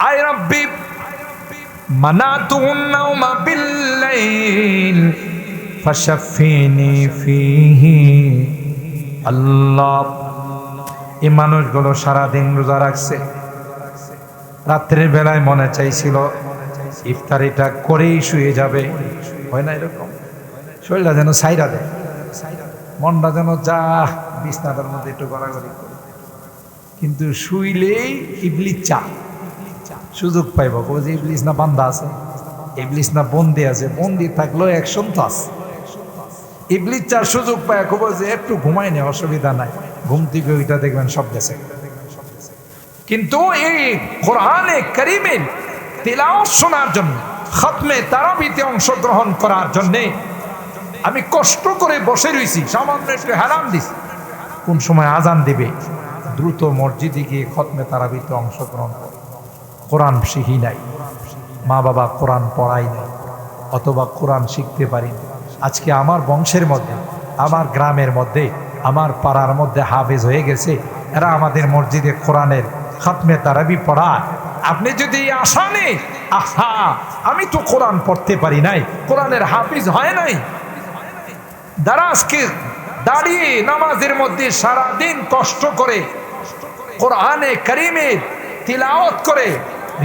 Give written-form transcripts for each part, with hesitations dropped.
আয় রব্বি মানাতুন নাওমা বিল্লাইল ফাশাফিনি ফিহি। আল্লাহ, এই মানুষগুলো সারাদিন রোজা রাখছে, রাত্রের বেলায় মনে চাইছিল ইফতারিটা করেই শুয়ে যাবে, হয় না এরকম? শরীরটা যেন সাইরা দেয়, মনটা যেন যা বিছনাটার মধ্যে একটু গড়াগড়ি করে, কিন্তু শুইলেই ইবলিস চা সুযোগ পাইব। যে ইবলিস না বান্দা আছে, ইবলিস না বন্দি আছে, বন্দি থাকলেও অ্যাকশন তো আছে। ইবলিস চার সুযোগ পায় খবর যে একটু ঘুমাই নেই, অসুবিধা নাই, ঘুম থেকে ওইটা দেখবেন সব গেছে। কিন্তু এই কোরআনে কারীমের তিলাওয়াত শোনার জন্য, খতমে তারাবিতে অংশগ্রহণ করার জন্য আমি কষ্ট করে বসে রয়েছি, সামান্য একটু হেলান দিছি কোন সময় আজান দিবে, দ্রুত মসজিদে গিয়ে খতমে তারাবিতে অংশগ্রহণ করে। কোরআন শিখি নাই, মা বাবা কোরআন পড়াই নাই, অথবা কোরআন শিখতে পারি। আজকে আমার বংশের মধ্যে, আমার গ্রামের মধ্যে, আমার পাড়ার মধ্যে হাফেজ হয়ে গেছে, এরা আমাদের মসজিদে কোরআনের খতমে তারাবি পড়ায়। আপনি যদি আশা নেই, আহা আমি তো কোরআন পড়তে পারি নাই, কোরআনের হাফিজ হয় নাই, যারা আজকে দাঁড়িয়ে নামাজের মধ্যে সারাদিন কষ্ট করে কোরআনে কারীমের তিলাওয়াত করে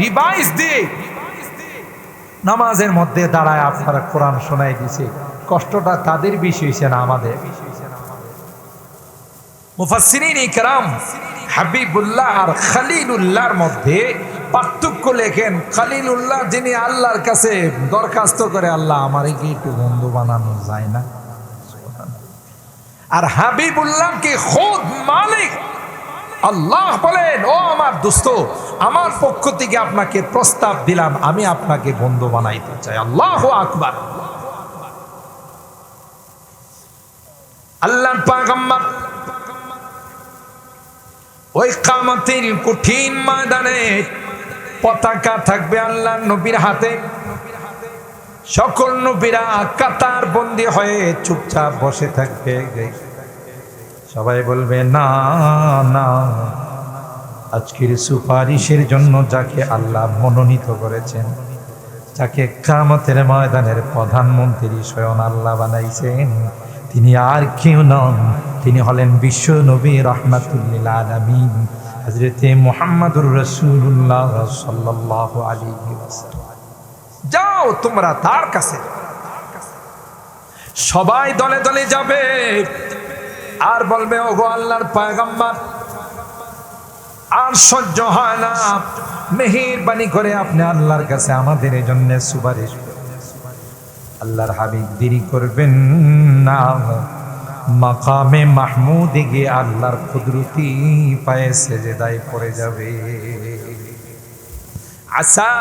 রিভাইজ দিয়ে নামাজের মধ্যে দাঁড়ায় আপনারা কোরআন শোনাই দিছে, কষ্টটা তাদের বেশি হয়েছে না আমাদের? মুফাসসিরিন ইকরাম হাবিবুল্লাহ আর খলিলুল্লাহর মধ্যে পার্থক্য লেখেন। খলিলুল্লাহ যিনি আল্লাহর কাছে দরখাস্ত করে, আল্লাহ আমারে কি একটু বন্ধু বানানো যায় না, আর হাবিবুল্লাহকে খুদ মালিক আল্লাহ বলেন, ও আমার দোস্ত, আমার পক্ষ থেকে আপনাকে প্রস্তাব দিলাম, আমি আপনাকে বন্ধু বানাইতে চাই। আল্লাহু আকবার। আল্লাহর পয়গম্বর ওই কিয়ামতের কঠিন ময়দানে পতাকা থাকবে আল্লাহর নবীর হাতে, সকল নবীরা কাতার বন্দী হয়ে চুপচাপ বসে থাকবে, সবাই বলবে না না, আজকের সুপারিশের জন্য যাকে আল্লাহ মনোনীত করেছেন, যাকে কিয়ামতের ময়দানের প্রধানমন্ত্রী স্বয়ং আল্লাহ বানাইছেন, তিনি আর কেউ নন, তিনি হলেন বিশ্ব নবী রাহমাতুল লিল আলামিন হযরতে মুহাম্মদুর রাসূলুল্লাহ সাল্লাল্লাহু আলাইহি ওয়াসাল্লাম। যাও তোমরা তার কাছে। সবাই দলে দলে যাবে আর বলবে, ওগো আল্লাহর পয়গম্বর, আর সহ্য হয় না, মেহেরবানি করে আপনি আল্লাহর কাছে আমাদের জন্য সুপারিশ করুন। আল্লাহর হাবিব দেরি করবেন না, মাকামে মাহমুদে গিয়ে আল্লাহর কুদরতি পায়ে সেজদায় পড়ে যাবে। আসা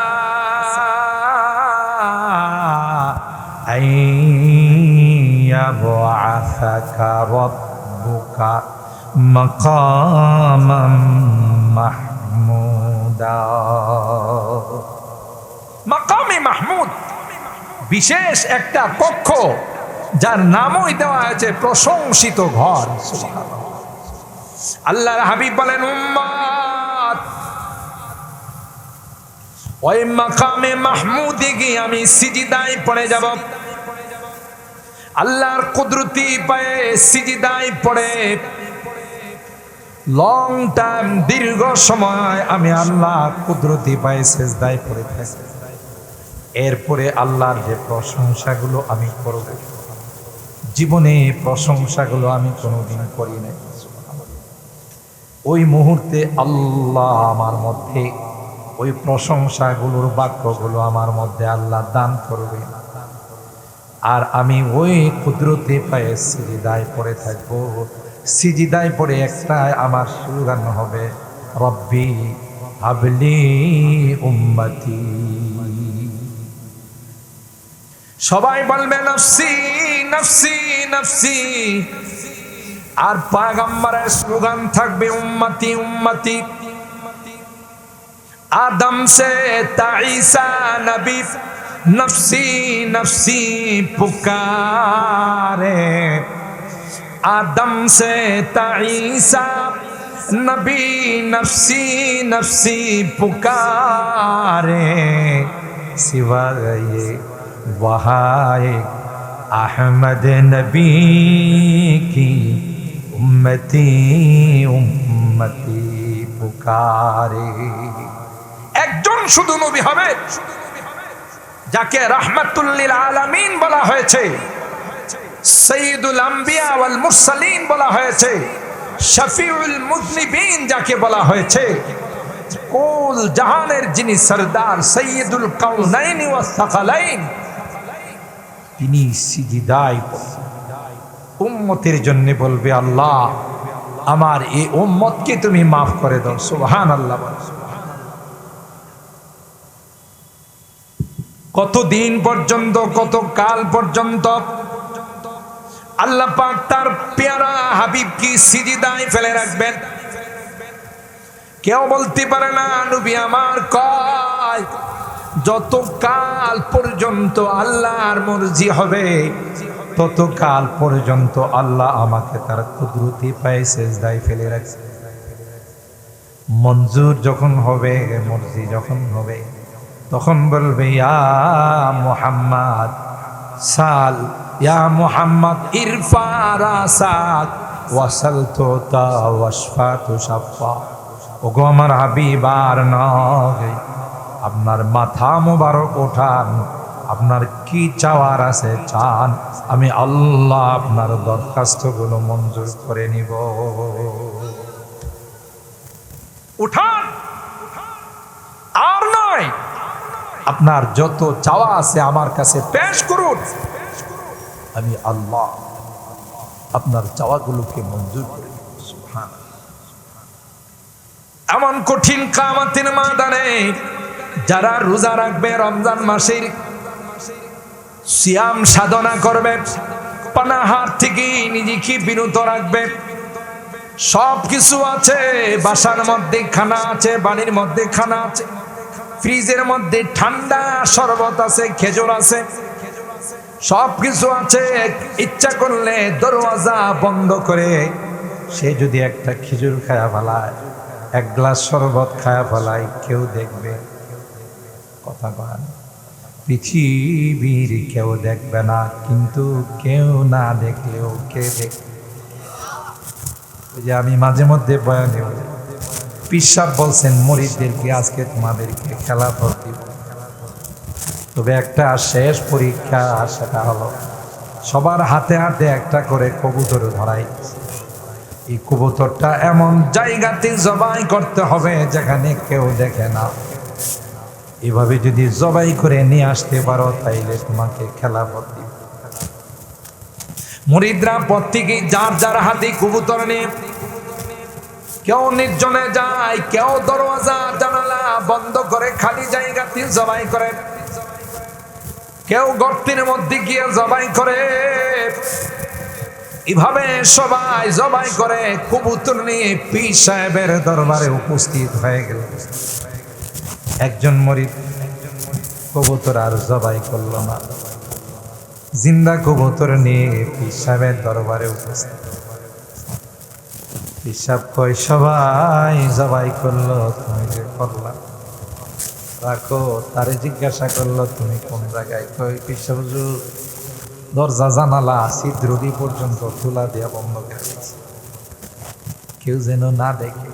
আইয়াবআসাকা রাব্বুকা মাকামান মাহমুদা। মাকামে মাহমুদ বিশেষ একটা কক্ষ, যার নামই দেওয়া হয়েছে প্রশংসিত ঘর। আল্লাহর হাবিব বলেন, উম্মত, ওই মাকামে মাহমুদে গিয়ে আমি সিজদায় পড়ে যাব, আল্লাহর কুদরতি পায়ে সিজদায় পড়ে লং টাইম, দীর্ঘ সময় আমি আল্লাহর কুদরতি পায়ে সিজদায় পড়ে থাকি। এরপরে আল্লাহর যে প্রশংসাগুলো আমি করব, জীবনে প্রশংসাগুলো আমি কোনোদিন করি নাই, ওই মুহূর্তে আল্লাহ আমার মধ্যে ওই প্রশংসাগুলোর বাক্যগুলো আমার মধ্যে আল্লাহ দান করবে, আর আমি ওই কুদরতে পায়ে সিজদায় পড়ে থাকবো। সিজদায় পড়ে একটা আমার স্লোগান হবে, রব্বি হাবলি উম্মতি। সবাই বলবে নফসি নফসি নফসি, আর পয়গম্বরের স্লোগান থাকবে উম্মতি উম্মতি। आदम से ताईसा नबी नफसी नफसी पुकारे, आदम से ताईसा নবী নফসি নফসি পুকারে সিওয়ায়ে वहाए अहमद नबी की उम्मती उम्मती पुकारे। একজন শুধু নবী হবে যাকে রাহমাতুল লিল আলামিন বলা হয়েছে, সাইয়্যিদুল আম্বিয়া ওয়াল মুরসালিন বলা হয়েছে, শফিউল মুযনিবিন যাকে বলা হয়েছে, কুল জাহানের যিনি সরদার সাইয়্যিদুল কাউনাইন ওয়াস সাকালাইন, তিনি সিজদায় উম্মতের জন্য বলবে আল্লাহ আমার এই উম্মতকে তুমি মাফ করে দাও। সুবহানাল্লাহ। কতদিন পর্যন্ত, কত কাল পর্যন্ত আল্লাহ পাক তার পেয়ারা হাবিবকে সিজদায় ফেলে রাখবেন? কেউ বলতে পারে না নবী আমার কয় যত কাল পর্যন্ত আল্লাহর মর্জি হবে তত কাল পর্যন্ত আল্লাহ আমাকে তার কুদরতি পায়ে সিজদায় ফেলে রাখছে। মঞ্জুর যখন হবে, মর্জি যখন হবে, তখন বলবে ইয়া মুহাম্মদ সাল, ইয়া মুহাম্মদ ইরফা রাসাক ওয়াসালতু তা ওয়াশফাতু শাফা। ওগো আমার হাবিব আর নয়, আপনার মাথা মোবারক ওঠান, আপনার কি চাওয়ার আছে চান, আমি আল্লাহ আপনার দরখাস্তগুলো মঞ্জুর করে নিব। উঠান, আর নয়, আপনার যত চাওয়া আছে আমার কাছে পেশ করুন, আমি আল্লাহ আপনার চাওয়াগুলোকে মঞ্জুর করে নিব। সুবহানাল্লাহ। এমন কঠিন কিয়ামতের ময়দানে যারা রোজা রাখবে, রমজান মাসের সিয়াম সাধনা করবে, পানাহার থেকে নিজেকে বিরত রাখবে, সব কিছু আছে, বাসার মধ্যে খানা আছে, বাড়ির মধ্যে খানা আছে, ফ্রিজের মধ্যে ঠান্ডা শরবত আছে, খেজুর আছে, সব কিছু আছে, ইচ্ছা করলে দরওয়াজা বন্ধ করে সে যদি একটা খেজুর খায়া ফেলায়, এক গ্লাস শরবত খায়া ফেলায়, কেউ দেখবে? কথা বলেন, পৃথিবীর কেউ দেখবে না, কিন্তু কেউ না দেখলেও কে দেখবে? ওই যে আমি মাঝে মধ্যে বয়ানে পীর সাহেব বলছেন মুরিদদেরকে আজকে তোমাদেরকে খেলাফত দিব, তবে একটা শেষ পরীক্ষা, সেটা হলো সবার হাতে হাতে একটা করে কবুতর ধরাই। এই কবুতরটা এমন জায়গাতে জবাই করতে হবে যেখানে কেউ দেখে না। এভাবে যদি জবাই করে নিয়ে আসতে পারো তাইলে তোমাকে খেলাফত দিব। মুরিদরা প্রত্যেকে যার যার হাতে কবুতর নিয়ে কেউ নির্জনে যায়, কেউ দরওয়াজা জানালা বন্ধ করে খালি জায়গাতে জবাই করে, কেউ গর্তের মধ্যে গিয়ে জবাই করে। এভাবে সবাই জবাই করে কবুতর নিয়ে পীর সাহেবের দরবারে উপস্থিত হয়ে গেল। একজন মুরিদ কবুতর আর জবাই করল না, জিন্দা কবুতর নিয়ে পীর সাহেবের দরবারে উপস্থিত। পীর সাহেব কয় সবাই জবাই করলো, তুমি যে করলা রাখো। তারে জিজ্ঞাসা করলো তুমি কোন জায়গায়? কয় পীর সাহেব হুজুর দরজা জানালা ছিদ্রটি পর্যন্ত খোলা দিয়া বন্ধ করে দিয়েছি, কেউ যেন না দেখে।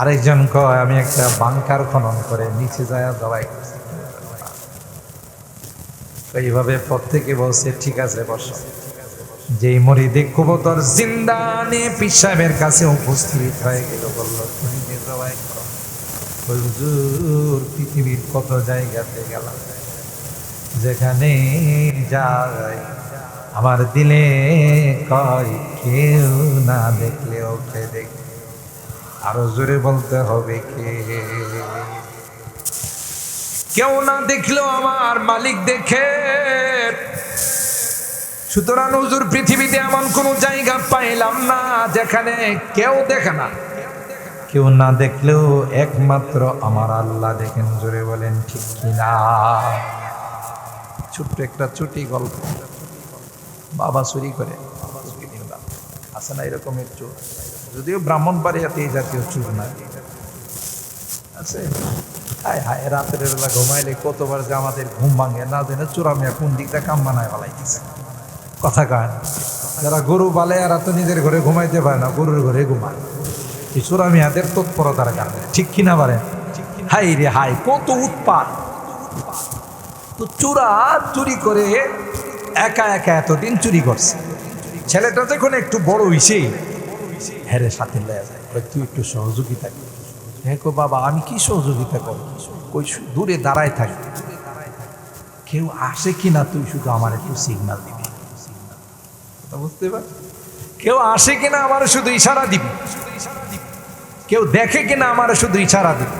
আরেকজন কয় আমি একটা বাংকার খনন করে নিচে যায় জবাই করছি। এইভাবে প্রত্যেকে বলছে ঠিক আছে বসো। যেই মুরিদে কবুতর জিন্দা নিয়ে পীর সাহেবের কাছে উপস্থিত হয়ে গেল, বললো তুমি যে জবাই করো। হুজুর পৃথিবীর কত জায়গাতে গেলাম, যেখানে যায় আমার দিলে কয় কেউ না দেখলে ওকে দেখ। আরো জোরে বলতে হবে কে? কেউ না দেখলেও আমার মালিক দেখে। সুতরাং হুজুর পৃথিবীতে এমন কোন জায়গা পাইলাম না যেখানে কেউ দেখে না। কেউ না দেখলেও একমাত্র আমার আল্লাহ দেখেন। জোরে বলেন ঠিক কিনা? ছোট্ট একটা চুটি গল্প। বাবা চুরি করে আছে না এরকম একটু যদিও ব্রাহ্মণবাড়িয়াতে এই জাতীয় চুর নাই আছে। হায় হায়, রাতের বেলা ঘুমাইলে কতবার যে আমাদের ঘুম ভাঙে না জেনে চোরামিয়া কোন দিকটা কাম বানায় ফেলাইতেছে। কথা কয় যারা গরু পালে এরা তো নিজের ঘরে ঘুমাইতে পারে না, গরুর ঘরে ঘুমায়। এই চোরামিয়াদের তৎপরতার কারণে, ঠিক কিনা পারেন? হাই রে হাই, কত উৎপাত! তো চোরা চুরি করে একা একা এতদিন চুরি করছে। ছেলেটা যখন একটু বড় হইছে, হেরে সাথে লয়ে যায়, তুই একটু সহযোগিতা কর। হ্যাঁ কো বাবা, আমি কি সহযোগিতা করব? কই দূরে দাঁড়ায় থাকি, কেউ আসে কিনা তুই শুধু আমার একটু সিগন্যাল দিবি। বুঝতে পার? কেউ আসে কিনা আমার শুধু ইশারা দিবি, কেউ দেখে কিনা আমার শুধু ইশারা দিবি।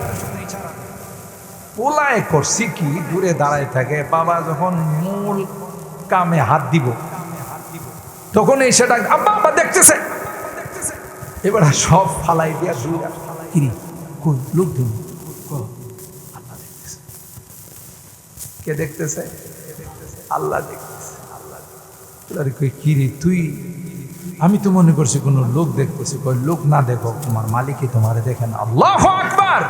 পোলায় করছি কি, দূরে দাঁড়ায় থাকে। বাবা যখন মূল কামে হাত দিব তখন এসে ডাক, আব্বা আব্বা দেখতেছে। এবার সব ফালাই দিয়া দূরে কিরি কই লোক দিন, আল্লাহ দেখতেছে। কে দেখতেছে? আল্লাহ দেখতেছে। আরে কই কিরি তুই, আমি তো মনে করছি কোনো লোক দেখতেছি। কই লোক না দেখো, তোমার মালিকই তোমারে দেখেন। আল্লাহু আকবার।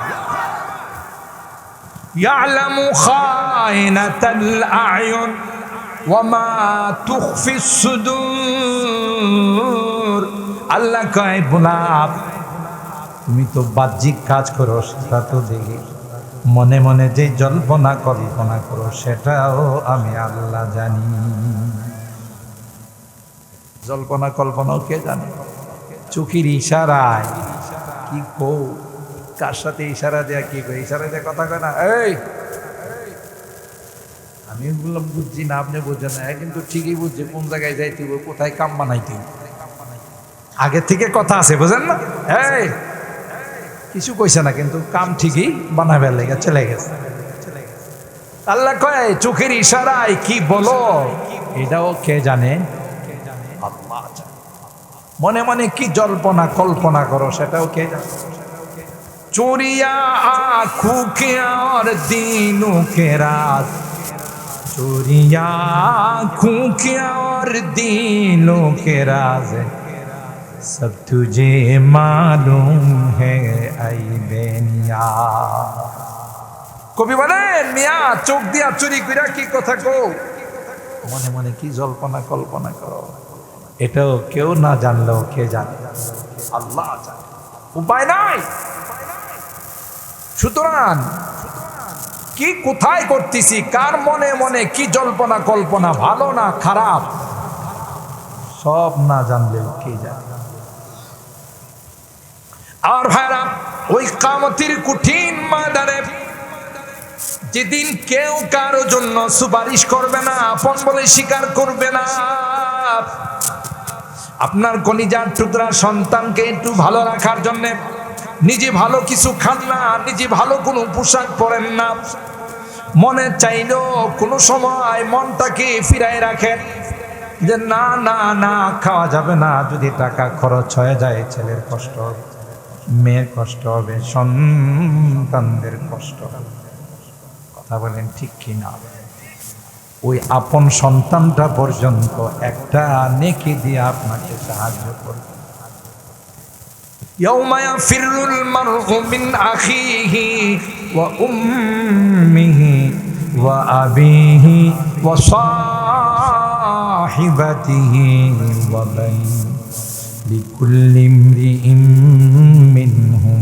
ইয়ালামু খায়নাতাল আয়ুন ওয়া মা তুখফিস সুদূর। আল্লাহ কয় গোলাপ, তুমি তো বাহ্যিক কাজ করো সেটা তো দেখি, মনে মনে যে জল্পনা কল্পনা করো সেটাও আমি আল্লাহ জানি। জল্পনা কল্পনাও কে জানে? চোখের ইশারায় কি কো, কার সাথে ইশারা দেয়া কি কই, ইশারা দিয়ে কথা কয় না। এই আমি বললাম বুঝছি না, আপনি বুঝছেন না, কিন্তু ঠিকই বুঝছি কোন জায়গায় যাইতে হবে, কোথায় কাম বানাইতে হবে, আগে থেকে কথা আছে, বুঝেন না? এই কিছু কইছে না, কিন্তু কাম ঠিকই বানাবে লেগে চলে গেছে। আল্লাহ কয় চোখের ইশারায় কি বলো এটাও কে জানে? আল্লাহ জানে। মনে মনে কি জল্পনা কল্পনা করো সেটাও কে জানে? चोरिया आँखों के और दिनों के राज, चोरिया आँखों के और दिनों के राज, सब तुझे मालूम है आई बेनिया। কবি বলেন, মিয়া চোখ দিয়া চুরি কইরা কি কথা কো, মনে মনে কি জল্পনা কল্পনা করো, এটাও কেউ না জানলেও কে জানে? আল্লাহ জানে। উপায় নাই। সুতরাং কি কোথায় করতেছি, কার মনে মনে কি জল্পনা কল্পনা, ভালো না খারাপ, সব না জানলেও কে জানে? আর ভাইরা, ওই কিয়ামতের কঠিন ময়দানে যেদিন কেউ কারো জন্য সুপারিশ করবে না, আপন বলে স্বীকার করবে না। আপনার কলিজার টুকরা সন্তানকে একটু ভালো রাখার জন্য নিজে ভালো কিছু খান না, নিজে ভালো কোনো পোশাক পরেন না, মনে চাইলেও কোনো সময় মনটাকে ফিরায় রাখেন যে না না না, খাওয়া যাবে না, যদি টাকা খরচ হয়ে যায় ছেলের কষ্ট হবে, মেয়ের কষ্ট হবে, সন্তানদের কষ্ট হবে। কথা বলেন ঠিক কি না? ওই আপন সন্তানটা পর্যন্ত একটা নেকি দিয়ে আপনাকে সাহায্য করবে। يوم يفر المرء من أخيه وأمه وأبيه وصاحبته وبنيه لكل امرئ منهم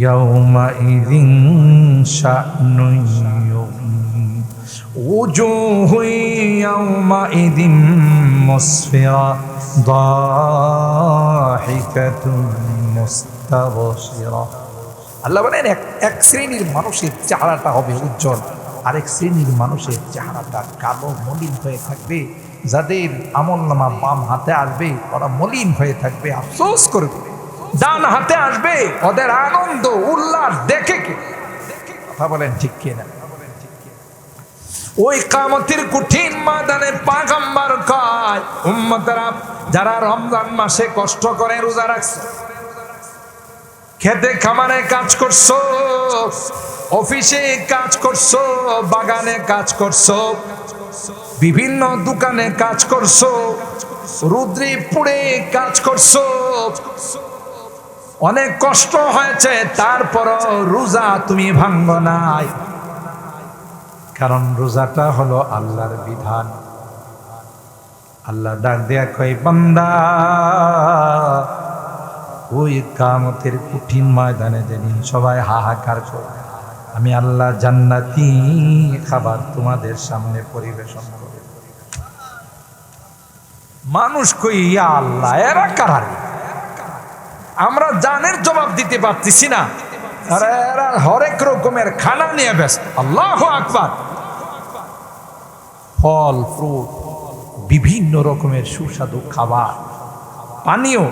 يومئذ شأن يغنيه وجوه يومئذ مسفرة ضاحكة মুস্তাবশিরা। আল্লাহ বলেন, এক শ্রেণীর মানুষের চেহারাটা হবে উজ্জ্বল, আরেক শ্রেণীর মানুষের চেহারাটা কালো মলিন হয়ে থাকবে। যাদের আমলনামা বাম হাতে আসবে ওরা মলিন হয়ে থাকবে, আফসোস করবে। ডান হাতে আসবে ওদের আনন্দ উল্লাস দেখে কে। কথা বলেন ঠিক কিনা? ওই কিয়ামতের কঠিন ময়দানে পয়গম্বর কয়, উম্মতেরা যারা রমজান মাসে কষ্ট করে রোজা রাখছো, খেতে খামারে কাজ করছো, অফিসে কাজ করছো, বাগানে কাজ করছো, বিভিন্ন দোকানে কাজ করছো, রুদ্রে পুড়ে কাজ করছো, অনেক কষ্ট হয়েছে, তারপরও রোজা তুমি ভাঙ্গ নাই, কারণ রোজাটা হলো আল্লাহর বিধান। আল্লাহ ডাক দেয়া কয়, বান্দা ওই কিয়ামতের কঠিন ময়দানে যেদিন সবাই হাহাকার করবে, আমি আল্লাহ জান্নাতি খাবার তোমাদের সামনে পরিবেশন করব। মানুষ কই, ইয়া আল্লাহ, এরা কারা? আমরা জানের জবাব দিতে পারতেছি না, আর এরা হরেক রকমের খানা নিয়ে ব্যস্ত। আল্লাহু আকবার। ফল ফ্রুট, বিভিন্ন রকমের সুস্বাদু খাবার, পানীয়,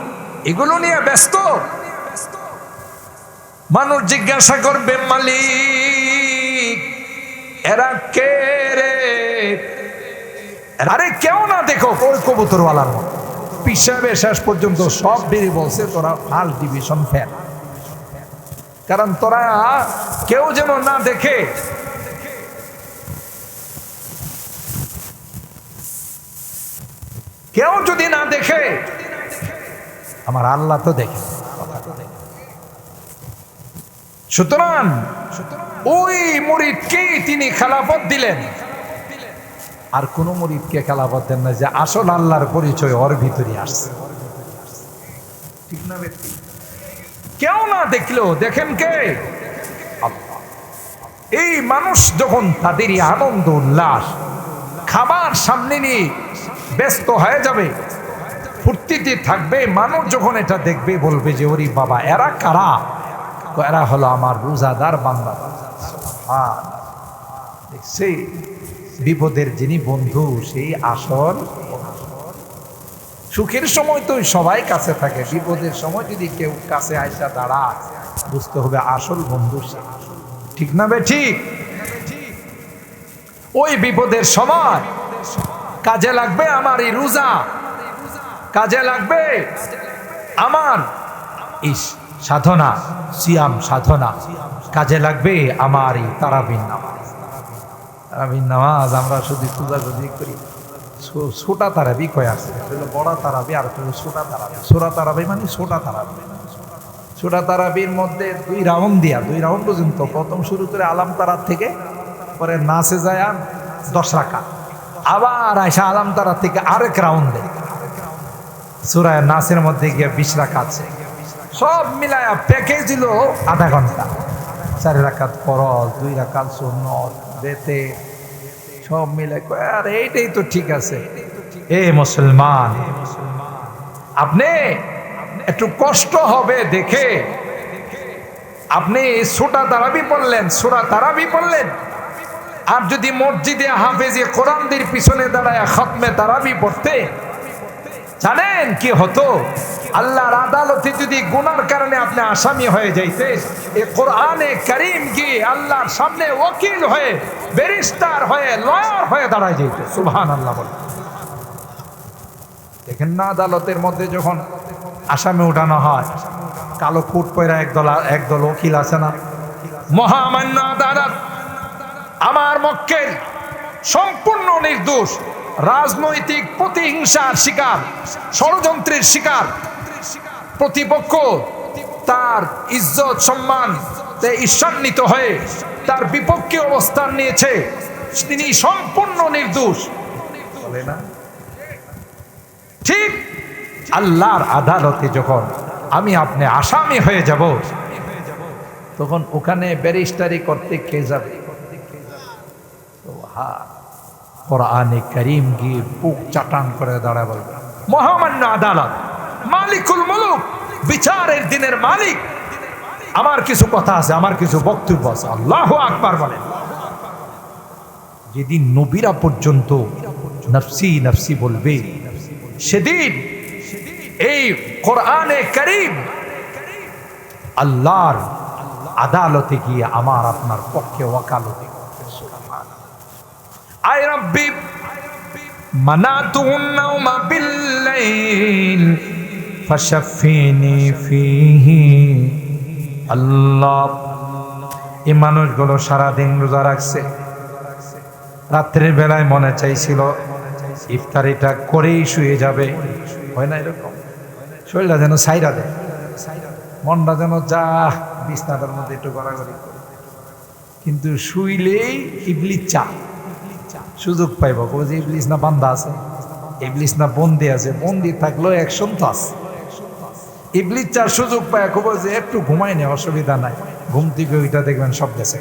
এগুলো নিয়ে ব্যস্ত। মানুষ জিজ্ঞাসা করবে, মালিক এরা কে রে? আরে কেউ না, দেখো ওই কবুতরওয়ালার মতো পিসাবে শেষ পর্যন্ত সব বেরিয়ে বলছে, তোরা ফার্স্ট ডিভিশন ফেল, কারণ তোরা কেউ যেন না দেখে। কেউ যদি না দেখে, আমার আল্লাহ তো দেখে। সুতরাং ওই মুরিদকে তিনি খেলাফত দিলেন, আর কোন মুরিদকে খেলাফত দেন না, যে আসল আল্লাহর পরিচয় ওর ভিতরে আসছে। ঠিক না ব্যক্তি? কেউ না দেখলেও দেখেন কে? আল্লাহ। এই মানুষ যখন তাদেরই আনন্দ উল্লাস খাবার সামনে নিয়ে ব্যস্ত হয়ে যাবে, ফুর্তিতে থাকবে, মানুষ যখন এটা দেখবে বলবে যে ওরে বাবা, এরা কারা? এরা হলো আমার রোজাদার বান্দা। দেখছি বিপদের যিনি বন্ধু, সেই আসল। সুখের সময় তো সবাই কাছে থাকে, বিপদের সময় যদি কেউ কাছে আইসা দাঁড়া, বুঝতে হবে আসল বন্ধু সে। ঠিক না বে ঠিক? ওই বিপদের সময় কাজে লাগবে আমার এই রোজা, কাজে লাগবে আমার এই সাধনা, সিয়াম সাধনা, কাজে লাগবে আমার এই তারাবির নামাজ। তারাবির নামাজ আমরা শুধু খোঁজাখুঁজি করি, ছোটা তারাবি কয় আছে, বড় তারাবি আর ছোটা তারাবি। ছোটা তারাবি মানে ছোটা তারাবি। ছোটা তারাবির মধ্যে 2 রাউন্ড দিয়া, 2 রাউন্ড পর্যন্ত, প্রথম শুরু করে আলাম তারার থেকে, পরে নাচে যায় 10 রাকাত, আবার আয়সা আলাম তারার থেকে আরেক রাউন্ডে সূরা নাসের মধ্যে গিয়ে 20 রাকাত, সব মিলায়া প্যাকেজ দিল আধা ঘন্টা। 4 রাকাত ফরজ, 2 রাকাত সুন্নত, বেতে, সব মিলে আর এইটাই তো ঠিক আছে। এ মুসলমান, আপনি একটু কষ্ট হবে দেখে আপনি ছোটা তারাবি পড়লেন, সূরা তারাবি পড়লেন, আর যদি মসজিদে হাফেজে কোরআনদের পিছনে দাঁড়ায় খতমে তারাবি পড়তে, জানেন কি হতো? আল্লাহর আদালতে যদি গুনার কারণে আপনি আসামি হয়ে যাইতে, এই কোরআনে কারীম কি আল্লাহর সামনে ওকিল হয়ে, ব্যারিস্টার হয়ে, লয়ার হয়ে দাঁড়ায় যাইত। সুবহানাল্লাহ বলে। দেখেন না, আদালতের মধ্যে যখন আসামি উঠানো হয়, কালো কোট পরা একদল ওকিল আছে না, মহামান্য আদালত আমার মক্কেল সম্পূর্ণ নির্দোষ, রাজনৈতিক প্রতিহিংসার শিকার, ষড়যন্ত্রের শিকার, প্রতিপক্ষ তার ইজ্জত সম্মান ঈর্ষান্বিত হয়ে তার বিপক্ষে অবস্থান নিয়েছে, তিনি সম্পূর্ণ নির্দোষ, বলে না? ঠিক আল্লাহর আদালতে যখন আমি আপনি আসামি হয়ে যাব, তখন ওখানে ব্যারিস্টারি করতে কে যাবে? কোরআনে কারীম গিয়ে বুক চাটান করে দাঁড়ায় বলবে, মহামান্য আদালত, মালিকুল মুলুক, বিচারের দিনের মালিক, আমার কিছু কথা আছে, আমার কিছু বক্তব্য আছে। আল্লাহু আকবার বলেন। যেদিন নবীরা পর্যন্ত নফসি নফসি বলবে, সেদিন এই কোরআনে কারীম আল্লাহর আদালতে গিয়ে আমার আপনার পক্ষে ওয়াকালতি করবে। আয় রব্বি মানাতুন নাওমা বিল্লাইল ফাশাফিনি ফিহি। আল্লাহ, এই মানুষগুলো সারাদিন রোজা রাখছে, রাত্রের বেলায় মনে চাইছিল ইফতারিটা করেই শুয়ে যাবে, হয় না এরকম? শরীরটা যেন সাইরা দেয়, মনটা যেন যা বিছনাটার মধ্যে একটু গড়াগড়ি করে, কিন্তু শুইলেই ইবলিস চা সুযোগ পাইব, যে ইবলিস না বান্দা আছে, ইবলিস না বন্দি আছে, বন্দি থাকলেও অ্যাকশন তো আছে। ইবলিস চার সুযোগ পায় খুব যে একটু ঘুমাই নেই, অসুবিধা নাই, ঘুম থেকে ওইটা দেখবেন সব গেছে।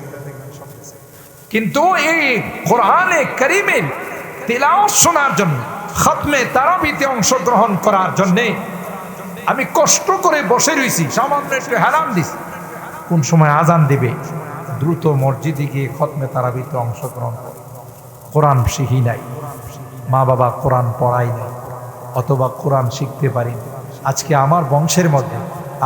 কিন্তু এই কোরআনে কারীমের তিলাওয়াত শোনার জন্য, খতমে তারাবিতে অংশগ্রহণ করার জন্যে আমি কষ্ট করে বসে রয়েছি, সামান্য একটু হেলান দিছি কোন সময় আজান দিবে, দ্রুত মসজিদে গিয়ে খতমে তারাবিতে অংশগ্রহণ করে। কোরআন শিখি নাই, মা বাবা কোরআন পড়াই নাই, অথবা কোরআন শিখতে পারি। আজকে আমার বংশের মধ্যে,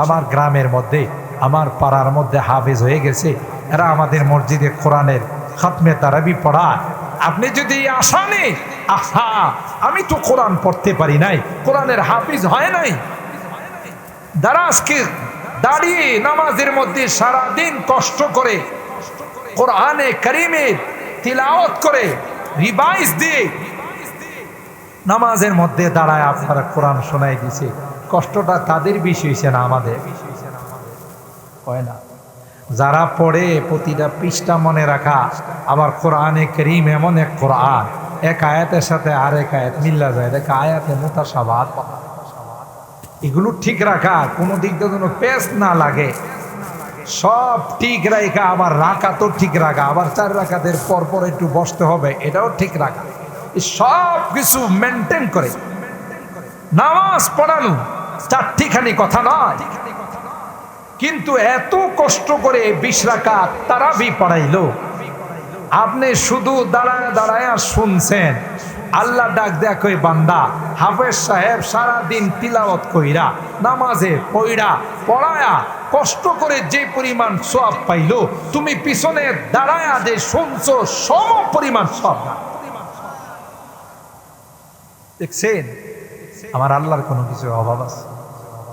আমার গ্রামের মধ্যে, আমার পাড়ার মধ্যে হাফেজ হয়ে গেছে, এরা আমাদের মসজিদে কোরআনের খতমে তারাবি পড়ায়। আপনি যদি আশা নেই, আহা আমি তো কোরআন পড়তে পারি নাই, কোরআনের হাফিজ হয় নাই, যারা আজকে দাঁড়িয়ে নামাজের মধ্যে সারাদিন কষ্ট করে কোরআনে কারীমের তিলাওয়াত করে রিভাইজ দিয়ে নামাজের মধ্যে দাঁড়ায় আপনারা কোরআন শোনাই দিছে, কষ্টটা তাদের বেশি হয়েছে না আমাদের? হয় না? যারা পড়ে প্রতিটা পৃষ্ঠা মনে রাখা, আবার কোরআনে কারীম এমন এক কোরআন, এক আয়াতের সাথে আরেক আয়াত মিল্লা যায়, দেখ আয়াতে মুতাশাবাহাত, এগুলো ঠিক রাখা, কোনো দিক দিয়ে যেন পেশ না লাগে, সব ঠিক রাখা, আবার রাখা তো ঠিক রাখা, আবার 4 রাকাতের পর পর একটু বসতে হবে, এটাও ঠিক রাখা, সব কিছু মেনটেন করে নামাজ পড়ানো 4টিখানি কথা নয়। কিন্তু এত কষ্ট করে 20 রাকাত তারাবি পড়াইলো, আপনি শুধু দাঁড়ায় দাঁড়ায় শুনছেন। আল্লাহ ডাক দেয়া কই, বান্দা হাফেজ সাহেব সারাদিন তিলাওয়াত কইরা নামাজে পড়া পড়ায়া কষ্ট করে যে পরিমাণ সওয়াব পাইলো, তুমি পিছনে দাঁড়ায়া যে শুনছো সম পরিমাণ সওয়াব না। দেখছেন আমার আল্লাহর কোনো কিছু অভাব আছে?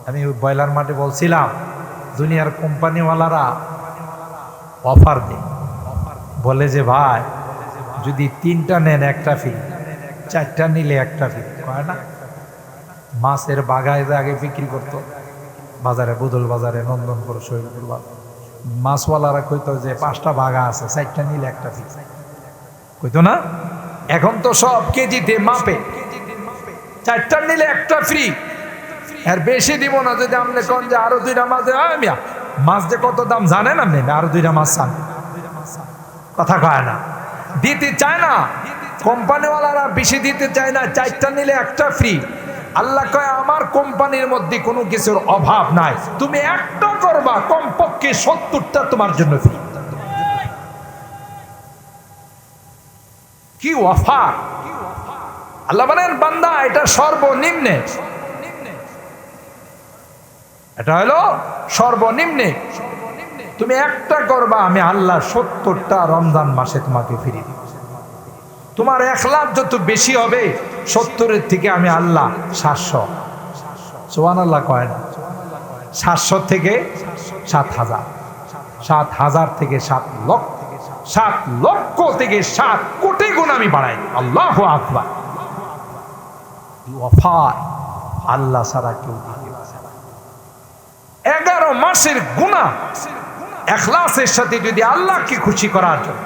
আমি বয়লার মাঠে বলছিলাম, দুনিয়ার কোম্পানিওয়ালারা অফার দেয়, বলে যে ভাই যদি 3টা নেন একটা ফ্রি, 4টা নিলে একটা ফ্রি, কয় না? মাছের বাগায় আগে বিক্রি করতো বাজারে, বুদল বাজারে, নন্দনপুর, শহীদপুর বাজার, মাছওয়ালারা কইতো যে 5টা বাগা আছে, 4টা নিলে একটা ফ্রি, কইতো না? এখন তো সব কেজিতে মাপে, 4টা নিলে একটা ফ্রি, আর বেশি দিব না। যদি আপনি কোন যে আরো 2টা মাছ, মাছ যে কত দাম জানেন আপনি? আরো 2টা মাছ চান, কথা কয় না, দিতে চায় না কোম্পানিওয়ালারা, বেশি দিতে চায় না, 4টা নিলে একটা ফ্রি। আল্লাহ কয় আমার কোম্পানির মধ্যে কোনো কিছুর অভাব নাই, তুমি একটা করবা, কমপক্ষে 70টা তোমার জন্য ফ্রি। কি অফার! আল্লাহ বলেন, বান্দা এটা সর্বনিম্নে, এটা হলো সর্বনিম্নে, তুমি একটা করবা, আমি আল্লাহ 70টা রমজান মাসে তোমাকে ফিরিয়ে দিব। তোমার ইখলাস যত বেশি হবে, 70-এর থেকে আমি আল্লাহ 700, সুবহানাল্লাহ কয় না, 700 থেকে 7000, 7000 থেকে 7 লক্ষ, 7 লক্ষ থেকে 7 কোটি গুণ আমি বাড়াই। আল্লাহু আকবার! অফার আল্লাহ ছাড়া কেউ দিতে পারে না। 11 মাসের গুনাহ ইখলাসের সাথে যদি আল্লাহকে খুশি করার জন্য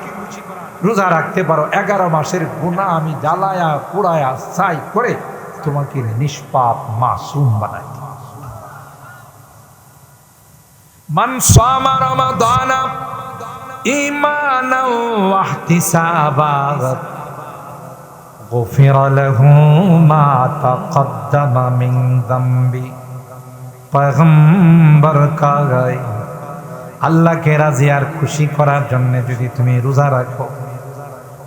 রোজা রাখতে পারো, 11 মাসের গুনাহ আমি জ্বালায়া পোড়ায়া ছাই করে তোমাকে নিষ্পাপ মাসুম বানাই। মান সামা রমাদানা ঈমানাও ওয়া ইহতিসাবান গুফিরা লাহু মা তাকদ্দামা মিন যামবি। পয়গম্বর কা গায়, আল্লাহকে রাজি আর খুশি করার জন্য যদি তুমি রোজা রাখো,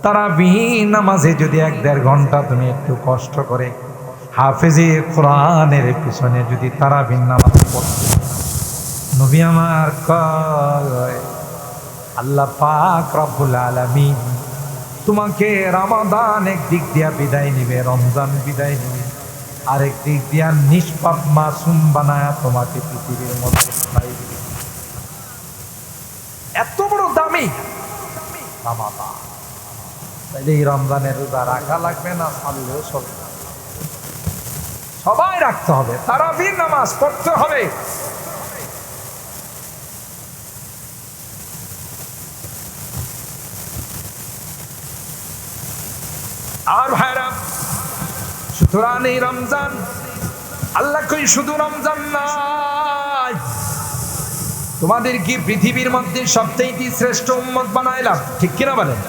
তারাবি নামাজে যদি 1-1.5 ঘন্টা তুমি একটু কষ্ট করে হাফেজে কোরআনের পিছনে যদি তারাবি নামাজ পড়ো, নবী আমার কয় আল্লাহ পাক রব্বুল আলামিন তোমাকে রমাদান একদিক দিয়া বিদায় নিবে, রমজান বিদায় নিবে, আরেক দিক দিয়া নিষ্পাপ মাসুম বানায়া তোমাকে পৃথিবীর মধ্যে পাঠাই দিবে। এত বড় দামি রমাদান, তাইলে এই রমজানের রোজা রাখা লাগবে না, ছাড়লেও চলবে, সবাই রাখতে হবে, তারাবির নামাজ পড়তে হবে। আর ভাইরা, সুতরাং এই রমজান, আল্লাহ কই শুধু রমজান নয়, তোমাদের কি পৃথিবীর মধ্যে সবচেয়ে শ্রেষ্ঠ উম্মত বানাইলাম, ঠিক কিনা বলেন?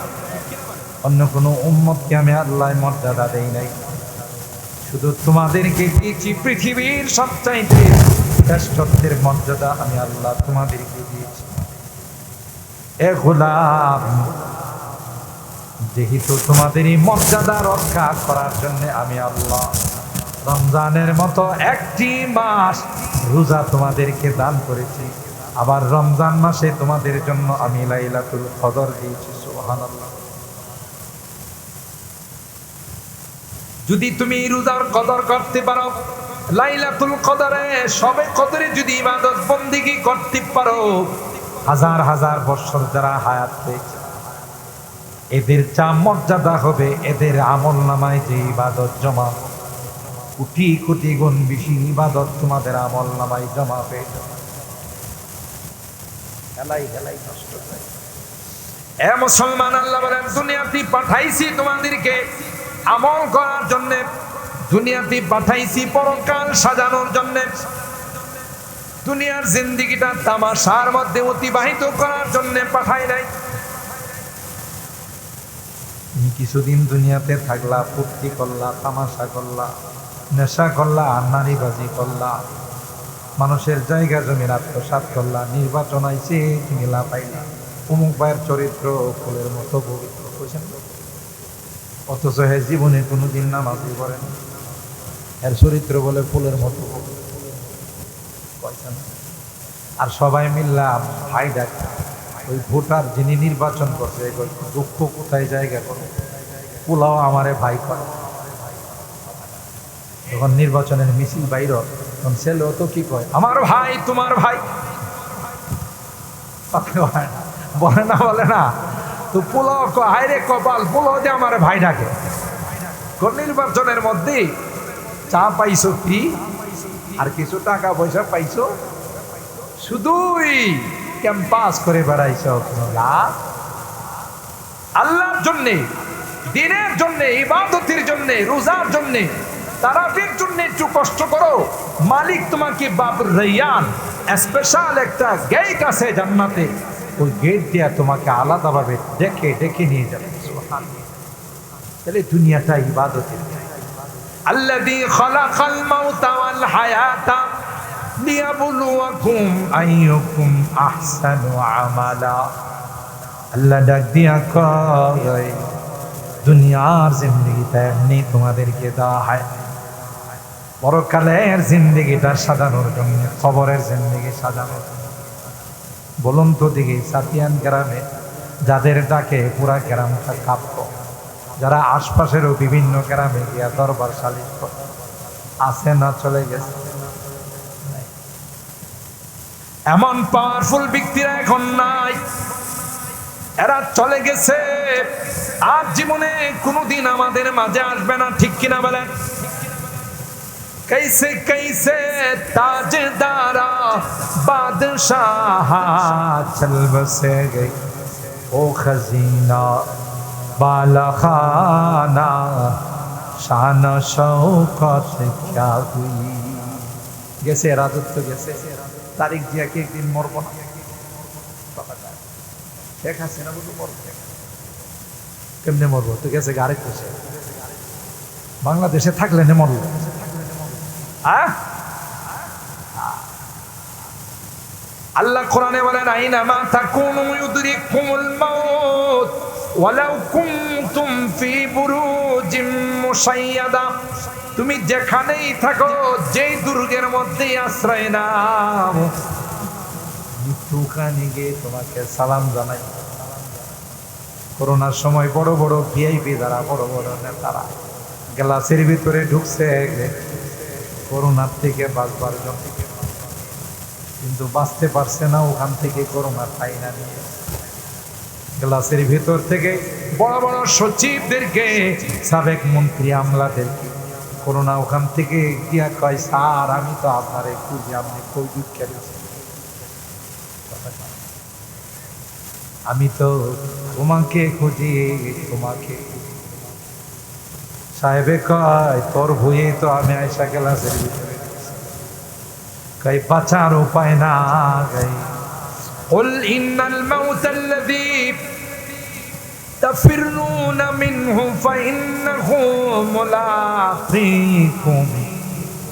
অন্য কোনো উম্মতকে আমি আল্লাহ মর্যাদা দেই নাই, শুধু তোমাদেরকে দিয়েছি পৃথিবীর সবচাইতে শ্রেষ্ঠত্বের মর্যাদা আমি আল্লাহ তোমাদেরকে দিয়েছি। এ গোলাম, যেহেতু তোমাদের এই মর্যাদা রক্ষা করার জন্য আমি আল্লাহ রমজানের মতো একটি মাস রোজা তোমাদেরকে দান করেছি, আবার রমজান মাসে তোমাদের জন্য আমি লাইলাতুল কদর দিয়েছি। সুবহানাল্লাহ। যদি তুমি রোজার কদর করতে পারো, লাইলাতুল কদরে সবে কদরে যদি ইবাদত বন্দেগী করতে পারো, হাজার হাজার বছর যারা হায়াত পেয়েছে এদের যা মর্যাদা হবে, এদের আমল নামায় যে ইবাদত জমা, কোটি কোটি গুণ বেশি ইবাদত তোমাদের আমল নামায় জমা পেয়ে যাবে। এ মুসলমান, আল্লাহ বলেন দুনিয়াতে পাঠাইছি তোমাদেরকে আমল করার জন্য, দুনিয়াতে পাঠাইছি পরকাল সাজানোর জন্য, দুনিয়ার জিন্দেগিটা তামাশার মধ্যে অতিবাহিত করার জন্য পাঠাই নাই। তুমি কিছুদিন দুনিয়াতে থাকলা, ফুর্তি করলা, তামাশা করলা, নেশা করলা, আর নারীবাজি করলা, মানুষের জায়গা জমির আত্মসাৎ করলা, নির্বাচন আইছে তুমি লাপাইলা, অমুক ভাইয়ের চরিত্র ফুলের মতো পবিত্র, অথচ হে জীবনে কোনোদিন নামাজই করে না, এর চরিত্র বলে ফুলের মতো পয়সা। আর সবাই মিল্লা ভাই ডাক, ওই ভোটার যিনি নির্বাচন করছে দুঃখ কোথায় জায়গা করো, পোলাও আমারে ভাই করে। যখন নির্বাচনের মিছিল বাইর তখন ছেলেও তো কি কয়, আমার ভাই তোমার ভাই, বলে না বলে না, তো পোলাও হাইরে কপাল, পোলাও যে আমার ভাই ডাকে। নির্বাচনের মধ্যে চা পাইছো ফ্রি, আর কিছু টাকা পয়সা পাইছো, শুধুই ক্যাম্পাস করে বেড়াইছো, লাভ আল্লাহর জন্যে, দিনের জন্যে, ইবাদতের জন্যে, রোজার জন্যে, তারাবির জন্য একটু কষ্ট করো। মালিক তোমাকে বাবুর রাইয়ান, স্পেশাল একটা গেট আছে জান্নাতে, ওই গেট দিয়া তোমাকে আলাদাভাবে ডেকে ডেকে নিয়ে যাবে। সুবহানাল্লাহ। তাহলে দুনিয়াটা ইবাদতের। আল্লাযী খালাকাল মাউতা ওয়াল হায়াতা লিয়াবলুয়াকুম আইয়ুকুম আহসানু আমালা। আল্লাহ ডাক দিয়া কয়, দুনিয়ার জিন্দেগিটা এমনি তোমাদেরকে দেওয়া হয়, পরকালের জিন্দেগিটা সাজানোর জন্য, কবরের জিন্দেগি সাজানোর জন্য। বলুন তো দেখি, সাতিয়ান গ্রামে যাদের ডাকে পুরা গ্রামটা কাঁপত, যারা আশপাশেরও বিভিন্ন গ্রামে গিয়া দরবার সালিশ করে, আছে না চলে গেছে? এমন পাওয়ারফুল ব্যক্তিরা এখন নাই, এরা চলে গেছে, আর জীবনে কোনোদিন আমাদের মাঝে আসবে না, ঠিক কিনা বলেন? कैसे कैसे ताजदारा बादशाह चल बसे गई, ओ खजीना बाला खाना शान शौकत क्या हुई। গেছে রাজত্ব গেছে, তারিক জিয়াকে একদিন মরব না, শেখ হাসিনা বলতে মরব, কেমনে মরবো? তো গেছে গাড়ি খুশি, বাংলাদেশে থাকলে নে মরব। আল্লাহ কোরআনে বলেন, আইনামা তাকুনু ইউদরিকুমুল মাউত ওয়ালাউ কুনতুম ফি বুরুজিম মুশাইয়াদা। তুমি যেখানেই থাকো, যেই দুর্গের মধ্যেই আশ্রয় নাও, মৃত্যুখানে গিয়ে তোমাকে সালাম জানাই। করোনার সময় বড় বড় ভিআইপি যারা, বড় বড় নেতারা গ্লাসের ভিতরে ঢুকছে করোনার থেকে বাঁচবার জন্য, কিন্তু বাঁচতে পারছে না, ওখান থেকে করোনা ফাইনা নিয়ে গ্লাসের ভিতর থেকে বড় বড় সচিবদেরকে, সাবেক মন্ত্রী আমলাদেরকে করোনা ওখান থেকে গিয়া কয়, স্যার আমি তো আপনারে খুঁজি, আপনি কই দুঃখে গেছেন, আমি তো তোমাকে খুঁজি, তোমাকে। সাহেবে কয় তোর ভুয়ে তো আমি আয়সা ক্লাসের ভিতরে কই বাঁচার উপায় না গাই قل إن الموت الذي تفرون منه فإنه ملاقيكم